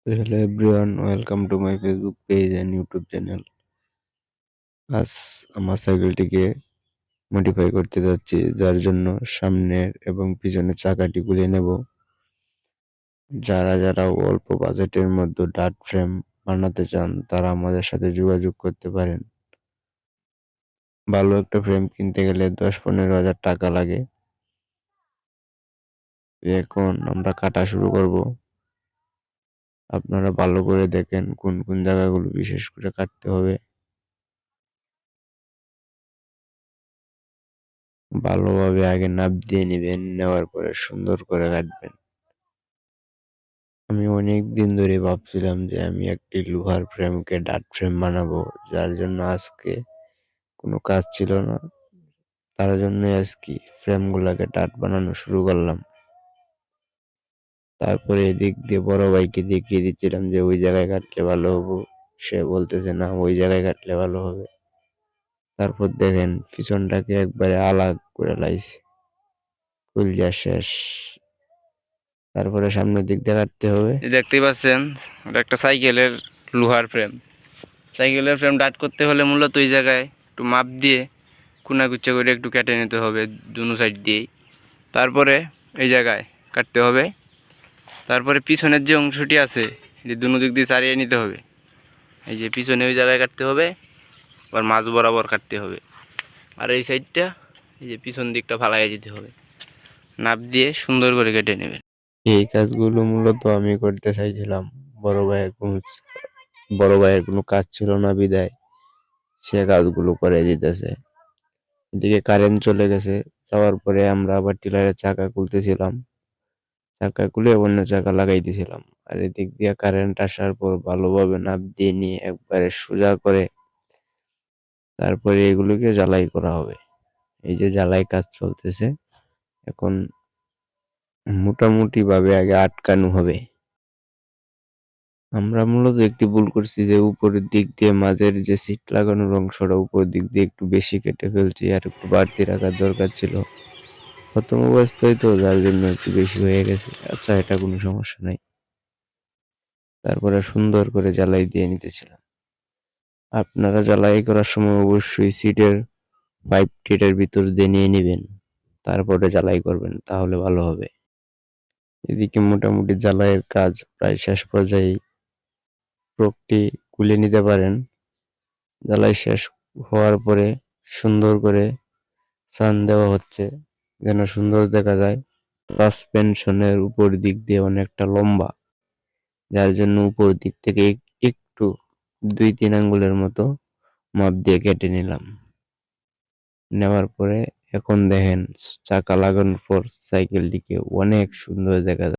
Hello everyone, welcome to my Facebook page and YouTube channel. আজ আমার সাইকেলটিকে modify করতে যাচ্ছি, যার জন্য সামনের এবং পিছনের চাকাটি খুলে নেব। যারা অল্প বাজেটের মধ্যে ডার্ট ফ্রেম বানাতে চান তারা আমাদের সাথে যোগাযোগ করতে পারেন। ভালো একটা ফ্রেম কিনতে গেলে 10-15 হাজার টাকা লাগে। এখন আমরা কাটা শুরু করব। আপনারা ভালো করে দেখেন কোন কোন জায়গাগুলো বিশেষ করে কাটতে হবে। ভালোভাবে আগে নাপ দিয়ে নেবেন, নেওয়ার পরে সুন্দর করে কাটবেন। আমি অনেক দিন ধরে ভাবছিলাম যে আমি একটি লোহার ফ্রেমকে ডার্ট ফ্রেম বানাবো, যার জন্য আজকে কোনো কাজ ছিল না, তার জন্য আজকে ফ্রেমগুলোকে ডার্ট বানানো শুরু করলাম। তারপরে এদিক দিয়ে বড় ভাইকে দেখিয়ে দিচ্ছিলাম যে ওই জায়গায় কাটলে ভালো হবো, সে বলতেছে না ওই জায়গায় কাটলে ভালো হবে। তারপর দেখেন পিছনটাকে একবারে আলাগ করে লাইছে, কুলজা শেষ। তারপরে সামনের দিক দিয়ে কাটতে হবে। দেখতেই পাচ্ছেন এটা একটা সাইকেলের লোহার ফ্রেম। সাইকেলের ফ্রেম ডাট করতে হলে মূলত ওই জায়গায় একটু মাপ দিয়ে কুচা করে একটু কেটে নিতে হবে দুনো সাইড দিয়েই। তারপরে এই জায়গায় কাটতে হবে। তারপরে পিছনের যে অংশটি আছে এটি দুনো দিক দিয়ে চারিয়ে নিতে হবে। এই যে পিছনে ওই জায়গায় কাটতে হবে, আবার মাঝ বরাবর কাটতে হবে। আর এই সাইডটা এই যে পিছন দিকটা ফালাইয়ে দিতে হবে, নাপ দিয়ে সুন্দর করে কেটে নেবেন। এই কাজগুলো মূলত আমি করতে চাইছিলাম, বড় ভাইয়ের কোনো কাজ ছিল না বিদায় সে কাজগুলো করে দিতেছে। এদিকে কারেন্ট চলে গেছে, যাওয়ার পরে আমরা আবার টিলারের চাকা খুলতেছিলাম, চাকা খুলে অন্য চাকা লাগাইতেছিলাম। আর এদিক দিয়ে কারেন্ট আসার পর ভালোভাবে নাপ দিয়ে নিয়ে একবারে সোজা করে তারপরে এগুলোকে জ্বালাই করা হবে। এই যে জ্বালাই কাজ চলতেছে এখন, মোটামুটি ভাবে আগে আটকানো হবে। আমরা মূলত একটি ভুল করছি যে উপরের দিক দিয়ে মাঝের যে সিট লাগানোর অংশটা উপর দিক দিয়ে একটু বেশি কেটে ফেলছি, আর একটু বাড়তি রাখার দরকার ছিল। প্রথম অবস্থায় তো যার জন্য একটু বেশি হয়ে গেছে। আচ্ছা, এটা কোনো সমস্যা নাই। তারপরে সুন্দর করে জ্বালাই দিয়ে নিতেছিলাম। আপনারা জ্বালাই করার সময় অবশ্যই সিটের পাইপ টিটের ভিতর দিয়ে নিয়ে নেবেন, তারপরে জ্বালাই করবেন, তাহলে ভালো হবে। এদিকে মোটামুটি জ্বালাইয়ের কাজ প্রায় শেষ পর্যায়ে, প্রোগটি খুলে নিতে পারেন। জ্বালাই শেষ হওয়ার পরে সুন্দর করে সান দেওয়া হচ্ছে যেন সুন্দর দেখা যায়। সাসপেনশনের উপর দিক দিয়ে অনেকটা লম্বা, যার জন্য উপর দিক থেকে একটু 2-3 আঙ্গুলের মতো মাপ দিয়ে কেটে নিলাম। নেওয়ার পরে এখন দেখেন চাকা লাগানোর পর সাইকেলটিকে অনেক সুন্দর দেখা যায়।